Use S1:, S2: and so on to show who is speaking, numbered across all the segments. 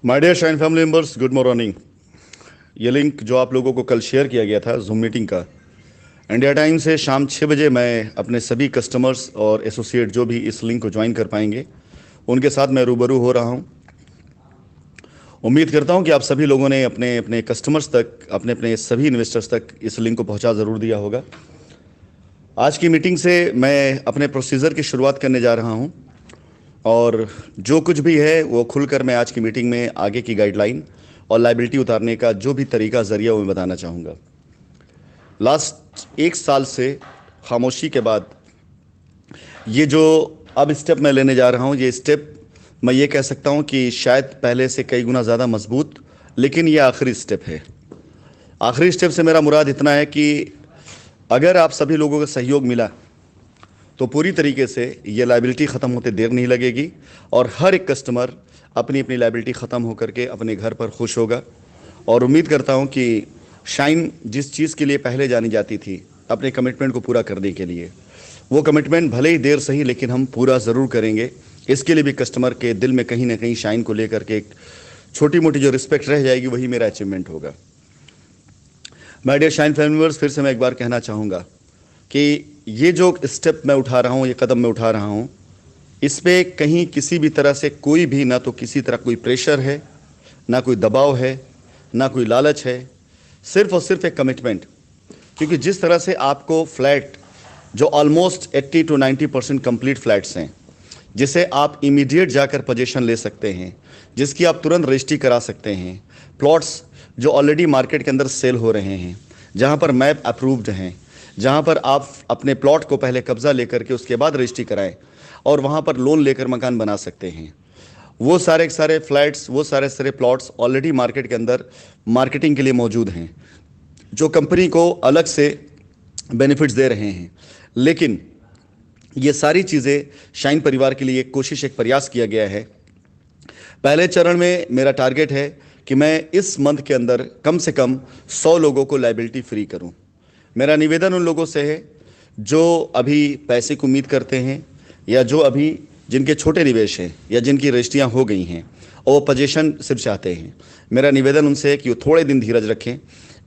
S1: My dear Shine family members, good morning. ये link जो आप लोगों को कल शेयर किया गया था जूम मीटिंग का, इंडिया टाइम से शाम 6 बजे मैं अपने सभी कस्टमर्स और एसोसिएट जो भी इस लिंक को ज्वाइन कर पाएंगे उनके साथ मैं रूबरू हो रहा हूं। उम्मीद करता हूं कि आप सभी लोगों ने अपने अपने कस्टमर्स तक, अपने अपने सभी इन्वेस्टर्स तक इस लिंक को पहुंचा ज़रूर दिया होगा। आज की मीटिंग से मैं अपने प्रोसीजर की शुरुआत करने जा रहा हूं और जो कुछ भी है वो खुलकर मैं आज की मीटिंग में आगे की गाइडलाइन और लाइबिलिटी उतारने का जो भी तरीका जरिया वो मैं बताना चाहूँगा। लास्ट 1 साल से खामोशी के बाद ये जो अब स्टेप मैं लेने जा रहा हूँ, ये स्टेप मैं ये कह सकता हूँ कि शायद पहले से कई गुना ज़्यादा मजबूत, लेकिन ये आखिरी स्टेप है। आखिरी स्टेप से मेरा मुराद इतना है कि अगर आप सभी लोगों का सहयोग मिला तो पूरी तरीके से ये लाइबिलिटी ख़त्म होते देर नहीं लगेगी और हर एक कस्टमर अपनी अपनी लाइबिलिटी ख़त्म होकर के अपने घर पर खुश होगा। और उम्मीद करता हूँ कि शाइन जिस चीज़ के लिए पहले जानी जाती थी, अपने कमिटमेंट को पूरा करने के लिए, वो कमिटमेंट भले ही देर सही लेकिन हम पूरा ज़रूर करेंगे। इसके लिए भी कस्टमर के दिल में कहीं ना कहीं शाइन को लेकर के एक छोटी मोटी जो रिस्पेक्ट रह जाएगी वही मेरा अचीवमेंट होगा। My dear Shine family members, फिर से मैं एक बार कहना चाहूँगा कि ये जो स्टेप मैं उठा रहा हूँ, ये कदम मैं उठा रहा हूँ, इस पे कहीं किसी भी तरह से कोई भी, ना तो किसी तरह कोई प्रेशर है, ना कोई दबाव है, ना कोई लालच है, सिर्फ और सिर्फ एक कमिटमेंट। क्योंकि जिस तरह से आपको फ्लैट जो ऑलमोस्ट 80 to 90% कंप्लीट फ्लैट्स हैं, जिसे आप इमीडिएट जाकर पोजीशन ले सकते हैं, जिसकी आप तुरंत रजिस्ट्री करा सकते हैं, प्लॉट्स जो ऑलरेडी मार्केट के अंदर सेल हो रहे हैं, जहां पर मैप अप्रूव्ड हैं, जहां पर आप अपने प्लॉट को पहले कब्जा लेकर के उसके बाद रजिस्ट्री कराएं और वहां पर लोन लेकर मकान बना सकते हैं, वो सारे सारे फ्लैट्स, वो सारे सारे प्लॉट्स ऑलरेडी मार्केट के अंदर मार्केटिंग के लिए मौजूद हैं, जो कंपनी को अलग से बेनिफिट्स दे रहे हैं। लेकिन ये सारी चीज़ें शाइन परिवार के लिए एक कोशिश, एक प्रयास किया गया है। पहले चरण में मेरा टारगेट है कि मैं इस मंथ के अंदर कम से कम 100 लोगों को लाइबिलिटी फ्री करूं। मेरा निवेदन उन लोगों से है जो अभी पैसे की उम्मीद करते हैं, या जो अभी जिनके छोटे निवेश हैं, या जिनकी रजिस्ट्रियाँ हो गई हैं और वो पोजीशन सिर्फ चाहते हैं। मेरा निवेदन उनसे है कि वो थोड़े दिन धीरज रखें।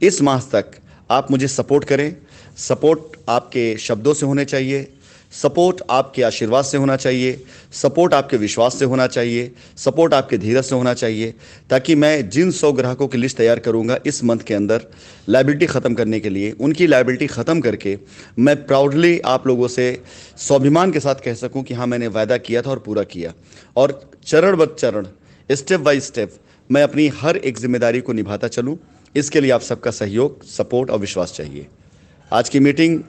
S1: इस माह तक आप मुझे सपोर्ट करें। सपोर्ट आपके शब्दों से होने चाहिए, सपोर्ट आपके आशीर्वाद से होना चाहिए, सपोर्ट आपके विश्वास से होना चाहिए, सपोर्ट आपके धीरज से होना चाहिए, ताकि मैं जिन 100 ग्राहकों की लिस्ट तैयार करूंगा इस मंथ के अंदर लाइबिलिटी ख़त्म करने के लिए, उनकी लाइबिलिटी ख़त्म करके मैं प्राउडली आप लोगों से स्वाभिमान के साथ कह सकूं कि हाँ, मैंने वायदा किया था और पूरा किया। और चरण ब चरण, स्टेप बाय स्टेप मैं अपनी हर एक जिम्मेदारी को निभाता चलूँ। इसके लिए आप सबका सहयोग, सपोर्ट और विश्वास चाहिए। आज की मीटिंग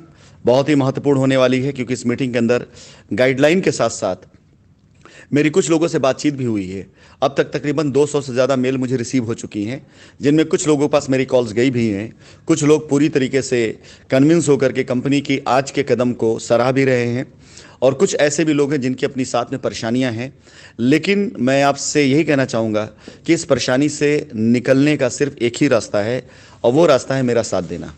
S1: बहुत ही महत्वपूर्ण होने वाली है, क्योंकि इस मीटिंग के अंदर गाइडलाइन के साथ साथ मेरी कुछ लोगों से बातचीत भी हुई है। अब तक तकरीबन 200 से ज़्यादा मेल मुझे रिसीव हो चुकी हैं, जिनमें कुछ लोगों के पास मेरी कॉल्स गई भी हैं। कुछ लोग पूरी तरीके से कन्विंस होकर के कंपनी की आज के कदम को सराह भी रहे हैं, और कुछ ऐसे भी लोग हैं जिनकी अपनी साथ में परेशानियां हैं। लेकिन मैं आपसे यही कहना चाहूँगा कि इस परेशानी से निकलने का सिर्फ एक ही रास्ता है, और वो रास्ता है मेरा साथ देना।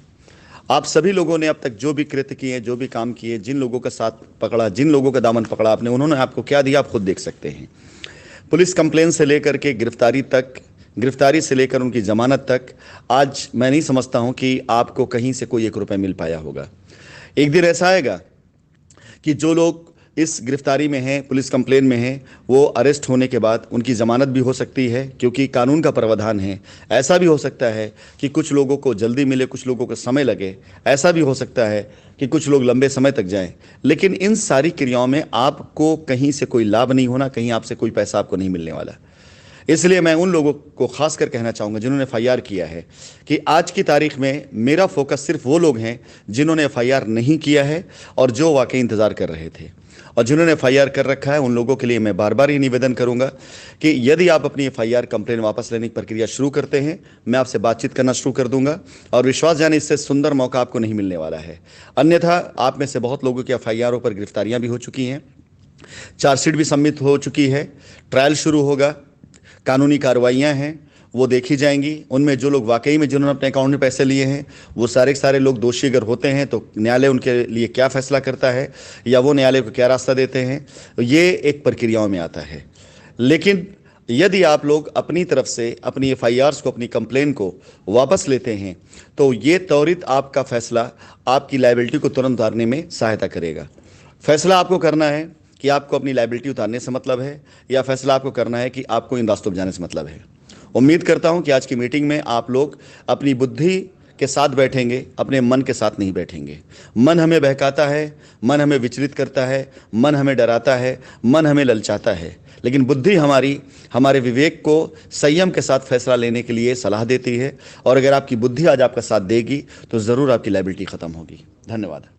S1: आप सभी लोगों ने अब तक जो भी कृत्य किए, जो भी काम किए, जिन लोगों का साथ पकड़ा, जिन लोगों का दामन पकड़ा आपने, उन्होंने आपको क्या दिया आप खुद देख सकते हैं। पुलिस कंप्लेन से लेकर के गिरफ्तारी तक, गिरफ्तारी से लेकर उनकी जमानत तक, आज मैं नहीं समझता हूं कि आपको कहीं से कोई 1 रुपये मिल पाया होगा। एक दिन ऐसा आएगा कि जो लोग इस गिरफ्तारी में हैं, पुलिस कंप्लेन में हैं, वो अरेस्ट होने के बाद उनकी ज़मानत भी हो सकती है, क्योंकि कानून का प्रावधान है। ऐसा भी हो सकता है कि कुछ लोगों को जल्दी मिले, कुछ लोगों को समय लगे। ऐसा भी हो सकता है कि कुछ लोग लंबे समय तक जाएं। लेकिन इन सारी क्रियाओं में आपको कहीं से कोई लाभ नहीं होना, कहीं आपसे कोई पैसा आपको नहीं मिलने वाला। इसलिए मैं उन लोगों को खास कर कहना चाहूँगा जिन्होंने एफआईआर किया है, कि आज की तारीख में मेरा फोकस सिर्फ वो लोग हैं जिन्होंने एफआईआर नहीं किया है और जो वाकई इंतज़ार कर रहे थे। और जिन्होंने एफआईआर कर रखा है, उन लोगों के लिए मैं बार बार ये निवेदन करूंगा कि यदि आप अपनी एफआईआर कंप्लेन वापस लेने की प्रक्रिया शुरू करते हैं, मैं आपसे बातचीत करना शुरू कर दूंगा। और विश्वास जाने, इससे सुंदर मौका आपको नहीं मिलने वाला है। अन्यथा आप में से बहुत लोगों की एफआईआरों पर गिरफ्तारियां भी हो चुकी हैं, चार्जशीट भी सबमिट हो चुकी है, ट्रायल शुरू होगा, कानूनी कार्रवाइयाँ हैं, वो देखी जाएंगी। उनमें जो लोग वाकई में, जिन्होंने अपने अकाउंट में पैसे लिए हैं, वो सारे के सारे लोग दोषी अगर होते हैं तो न्यायालय उनके लिए क्या फैसला करता है, या वो न्यायालय को क्या रास्ता देते हैं, ये एक प्रक्रियाओं में आता है। लेकिन यदि आप लोग अपनी तरफ से अपनी एफआईआर्स को, अपनी कंप्लेन को वापस लेते हैं तो ये त्वरित आपका फैसला आपकी लायबिलिटी को तुरंत उतारने में सहायता करेगा। फैसला आपको करना है कि आपको अपनी लायबिलिटी उतारने से मतलब है, या फैसला आपको करना है कि आपको इन रास्तों पर जाने से मतलब है। उम्मीद करता हूं कि आज की मीटिंग में आप लोग अपनी बुद्धि के साथ बैठेंगे, अपने मन के साथ नहीं बैठेंगे। मन हमें बहकाता है, मन हमें विचलित करता है, मन हमें डराता है, मन हमें ललचाता है, लेकिन बुद्धि हमारी हमारे विवेक को संयम के साथ फैसला लेने के लिए सलाह देती है। और अगर आपकी बुद्धि आज आपका साथ देगी तो ज़रूर आपकी लायबिलिटी ख़त्म होगी। धन्यवाद।